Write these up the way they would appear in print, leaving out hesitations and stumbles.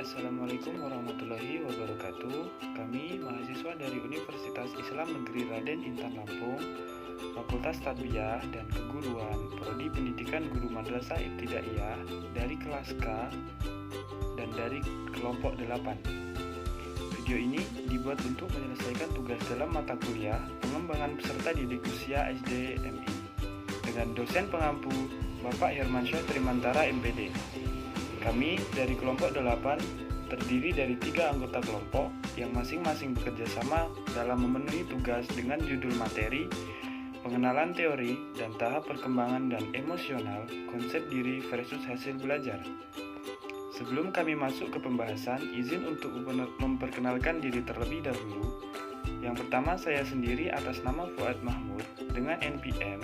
Assalamualaikum warahmatullahi wabarakatuh. Kami mahasiswa dari Universitas Islam Negeri Raden Intan Lampung, Fakultas Tarbiyah dan Keguruan, Prodi Pendidikan Guru Madrasah Ibtidaiyah dari kelas K dan dari kelompok 8. Video ini dibuat untuk menyelesaikan tugas dalam mata kuliah Pengembangan Peserta Didik Usia SD MI dengan dosen pengampu Bapak Hermansyah Trimantara MPD. Kami dari kelompok 8 terdiri dari 3 anggota kelompok yang masing-masing bekerja sama dalam memenuhi tugas dengan judul materi pengenalan teori dan tahap perkembangan dan emosional konsep diri versus hasil belajar. Sebelum kami masuk ke pembahasan, izin untuk memperkenalkan diri terlebih dahulu. Yang pertama, saya sendiri atas nama Fuad Mahmud dengan NPM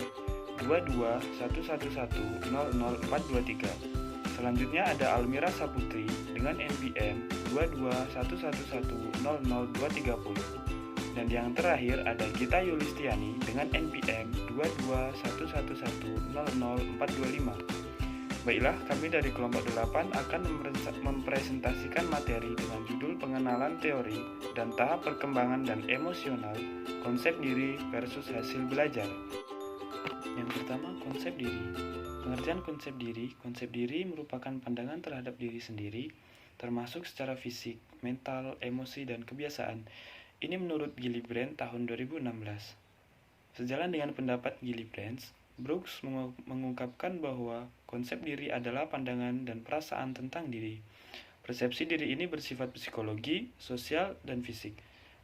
22111000423. Selanjutnya ada Almira Saputri dengan NPM 22111002330. Dan yang terakhir ada Gita Yulistiani dengan NPM 22111000425. Baiklah, kami dari kelompok 8 akan mempresentasikan materi dengan judul pengenalan teori dan tahap perkembangan dan emosional konsep diri versus hasil belajar. Yang pertama, konsep diri. Pengertian konsep diri merupakan pandangan terhadap diri sendiri, termasuk secara fisik, mental, emosi, dan kebiasaan. Ini menurut Gillibrand tahun 2016. Sejalan dengan pendapat Gillibrand, Brooks mengungkapkan bahwa konsep diri adalah pandangan dan perasaan tentang diri. Persepsi diri ini bersifat psikologi, sosial, dan fisik.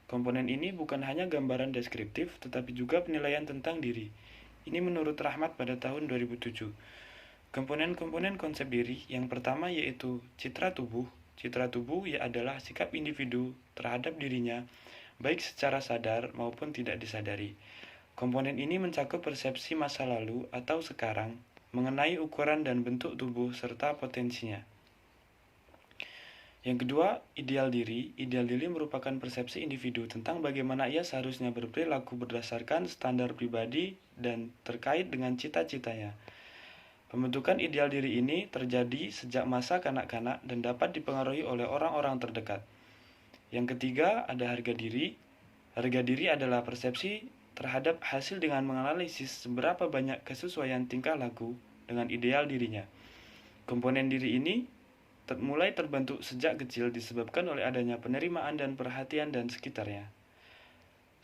Komponen ini bukan hanya gambaran deskriptif, tetapi juga penilaian tentang diri. Ini menurut Rahmat pada tahun 2007. Komponen-komponen konsep diri yang pertama yaitu citra tubuh. Citra tubuh adalah sikap individu terhadap dirinya, baik secara sadar maupun tidak disadari. Komponen ini mencakup persepsi masa lalu atau sekarang, mengenai ukuran dan bentuk tubuh serta potensinya. Yang kedua, ideal diri. Ideal diri merupakan persepsi individu tentang bagaimana ia seharusnya berperilaku berdasarkan standar pribadi dan terkait dengan cita-citanya. Pembentukan ideal diri ini terjadi sejak masa kanak-kanak dan dapat dipengaruhi oleh orang-orang terdekat. Yang ketiga, ada harga diri. Harga diri adalah persepsi terhadap hasil dengan menganalisis seberapa banyak kesesuaian tingkah laku dengan ideal dirinya. Komponen diri ini mulai terbentuk sejak kecil disebabkan oleh adanya penerimaan dan perhatian dan sekitarnya.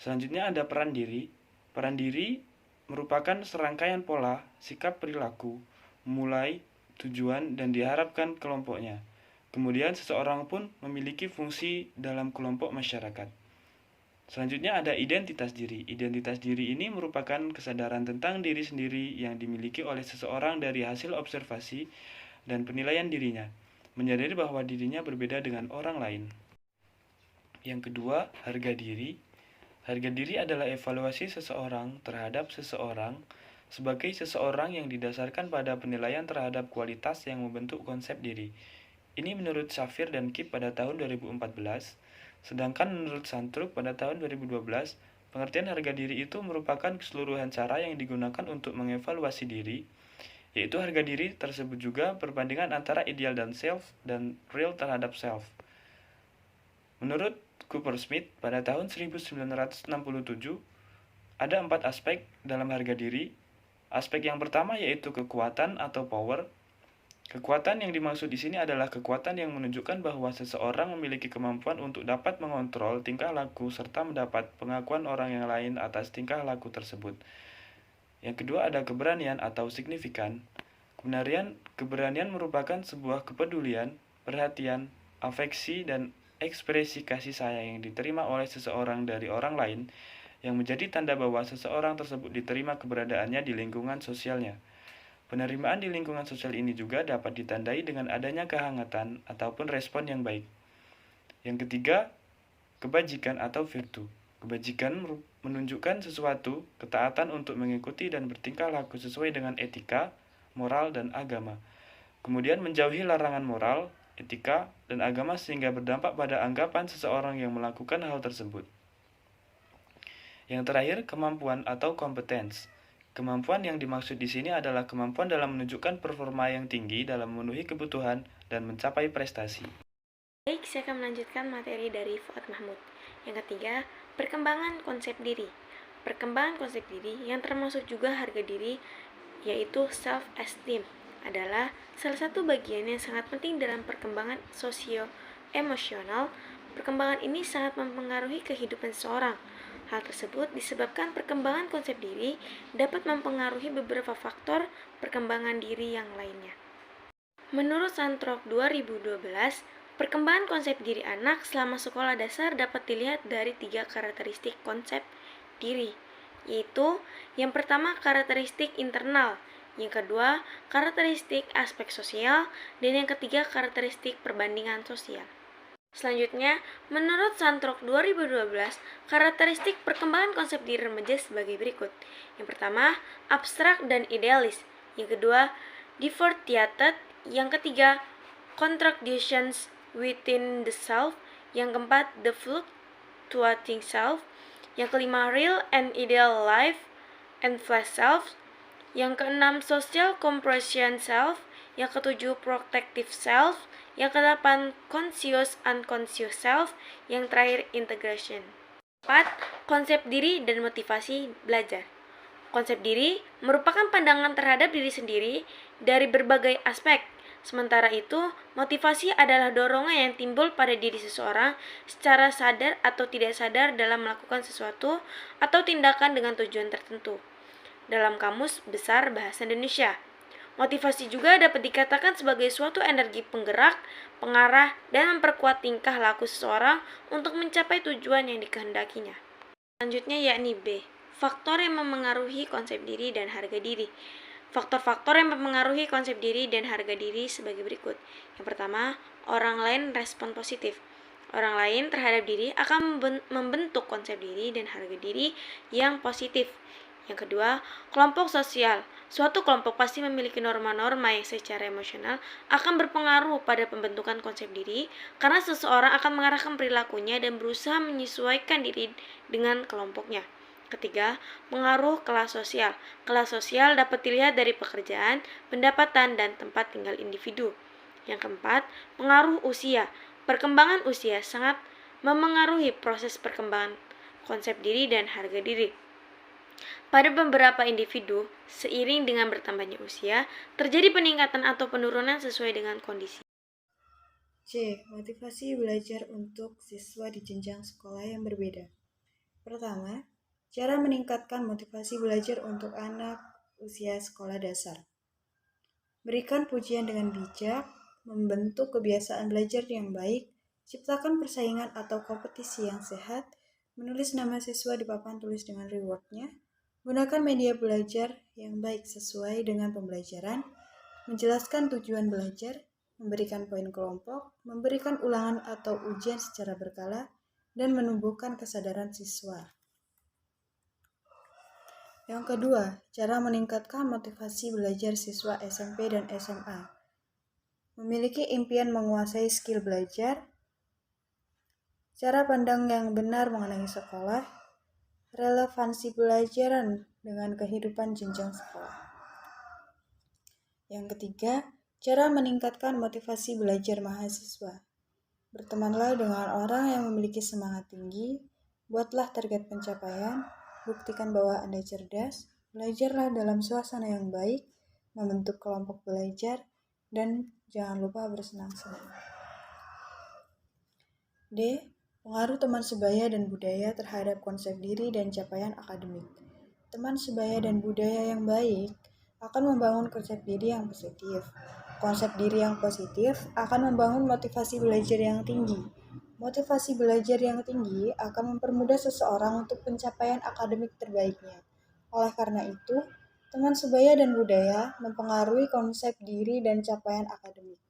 Selanjutnya ada peran diri. Peran diri merupakan serangkaian pola, sikap perilaku, mulai, tujuan, dan diharapkan kelompoknya. Kemudian seseorang pun memiliki fungsi dalam kelompok masyarakat. Selanjutnya ada identitas diri. Identitas diri ini merupakan kesadaran tentang diri sendiri yang dimiliki oleh seseorang dari hasil observasi dan penilaian dirinya, menyadari bahwa dirinya berbeda dengan orang lain. Yang kedua, harga diri. Harga diri adalah evaluasi seseorang terhadap seseorang sebagai seseorang yang didasarkan pada penilaian terhadap kualitas yang membentuk konsep diri. Ini menurut Shafir dan Kip pada tahun 2014, sedangkan menurut Santruk pada tahun 2012, pengertian harga diri itu merupakan keseluruhan cara yang digunakan untuk mengevaluasi diri, yaitu harga diri tersebut juga perbandingan antara ideal dan self dan real terhadap self. Menurut Cooper Smith pada tahun 1967, ada 4 aspek dalam harga diri. Aspek yang pertama yaitu kekuatan atau power. Kekuatan yang dimaksud di sini adalah kekuatan yang menunjukkan bahwa seseorang memiliki kemampuan untuk dapat mengontrol tingkah laku serta mendapat pengakuan orang yang lain atas tingkah laku tersebut. Yang kedua ada keberanian atau signifikan. Keberanian merupakan sebuah kepedulian, perhatian, afeksi, dan ekspresi kasih sayang yang diterima oleh seseorang dari orang lain, yang menjadi tanda bahwa seseorang tersebut diterima keberadaannya di lingkungan sosialnya. Penerimaan di lingkungan sosial ini juga dapat ditandai dengan adanya kehangatan ataupun respon yang baik. Yang ketiga, kebajikan atau virtu. Kebajikan menunjukkan sesuatu, ketaatan untuk mengikuti dan bertingkah laku sesuai dengan etika, moral, dan agama. Kemudian menjauhi larangan moral, etika, dan agama sehingga berdampak pada anggapan seseorang yang melakukan hal tersebut. Yang terakhir, kemampuan atau competence. Kemampuan yang dimaksud di sini adalah kemampuan dalam menunjukkan performa yang tinggi dalam memenuhi kebutuhan dan mencapai prestasi. Baik, saya akan melanjutkan materi dari Fuad Mahmud. Yang ketiga, perkembangan konsep diri. Perkembangan konsep diri yang termasuk juga harga diri, yaitu self-esteem, adalah salah satu bagian yang sangat penting dalam perkembangan sosio-emosional. Perkembangan ini sangat mempengaruhi kehidupan seseorang. Hal tersebut disebabkan perkembangan konsep diri dapat mempengaruhi beberapa faktor perkembangan diri yang lainnya. Menurut Santrok 2012, perkembangan konsep diri anak selama sekolah dasar dapat dilihat dari 3 karakteristik konsep diri, yaitu yang pertama karakteristik internal, yang kedua karakteristik aspek sosial, dan yang ketiga karakteristik perbandingan sosial. Selanjutnya, menurut Santrok 2012, karakteristik perkembangan konsep diri remaja sebagai berikut. Yang pertama, abstrak dan idealis. Yang kedua, differentiated. Yang ketiga, contradictions within the self. Yang keempat, the fluctuating self. Yang kelima, real and ideal life and flash self. Yang keenam, social compression self. Yang ketujuh, protective self. Yang kedelapan, conscious unconscious self. Yang terakhir, integration. 4. Konsep diri dan motivasi belajar. Konsep diri merupakan pandangan terhadap diri sendiri dari berbagai aspek. Sementara itu, motivasi adalah dorongan yang timbul pada diri seseorang secara sadar atau tidak sadar dalam melakukan sesuatu atau tindakan dengan tujuan tertentu. Dalam Kamus Besar Bahasa Indonesia, motivasi juga dapat dikatakan sebagai suatu energi penggerak, pengarah, dan memperkuat tingkah laku seseorang untuk mencapai tujuan yang dikehendakinya. Selanjutnya yakni B. Faktor yang memengaruhi konsep diri dan harga diri. Faktor-faktor yang mempengaruhi konsep diri dan harga diri sebagai berikut. Yang pertama, orang lain respon positif. Orang lain terhadap diri akan membentuk konsep diri dan harga diri yang positif. Yang kedua, kelompok sosial. Suatu kelompok pasti memiliki norma-norma yang secara emosional akan berpengaruh pada pembentukan konsep diri karena seseorang akan mengarahkan perilakunya dan berusaha menyesuaikan diri dengan kelompoknya. Ketiga, pengaruh kelas sosial. Kelas sosial dapat dilihat dari pekerjaan, pendapatan, dan tempat tinggal individu. Yang keempat, pengaruh usia. Perkembangan usia sangat memengaruhi proses perkembangan konsep diri dan harga diri. Pada beberapa individu, seiring dengan bertambahnya usia, terjadi peningkatan atau penurunan sesuai dengan kondisi. C. Motivasi belajar untuk siswa di jenjang sekolah yang berbeda. Pertama, cara meningkatkan motivasi belajar untuk anak usia sekolah dasar. Berikan pujian dengan bijak, membentuk kebiasaan belajar yang baik, ciptakan persaingan atau kompetisi yang sehat, menulis nama siswa di papan tulis dengan rewardnya, gunakan media belajar yang baik sesuai dengan pembelajaran, menjelaskan tujuan belajar, memberikan poin kelompok, memberikan ulangan atau ujian secara berkala, dan menumbuhkan kesadaran siswa. Yang kedua, cara meningkatkan motivasi belajar siswa SMP dan SMA. Memiliki impian menguasai skill belajar, cara pandang yang benar mengenai sekolah, relevansi pelajaran dengan kehidupan jenjang sekolah. Yang ketiga, cara meningkatkan motivasi belajar mahasiswa. Bertemanlah dengan orang yang memiliki semangat tinggi, buatlah target pencapaian, buktikan bahwa Anda cerdas, belajarlah dalam suasana yang baik, membentuk kelompok belajar, dan jangan lupa bersenang-senang. D. Pengaruh teman sebaya dan budaya terhadap konsep diri dan capaian akademik. Teman sebaya dan budaya yang baik akan membangun konsep diri yang positif. Konsep diri yang positif akan membangun motivasi belajar yang tinggi. Motivasi belajar yang tinggi akan mempermudah seseorang untuk pencapaian akademik terbaiknya. Oleh karena itu, teman sebaya dan budaya mempengaruhi konsep diri dan capaian akademik.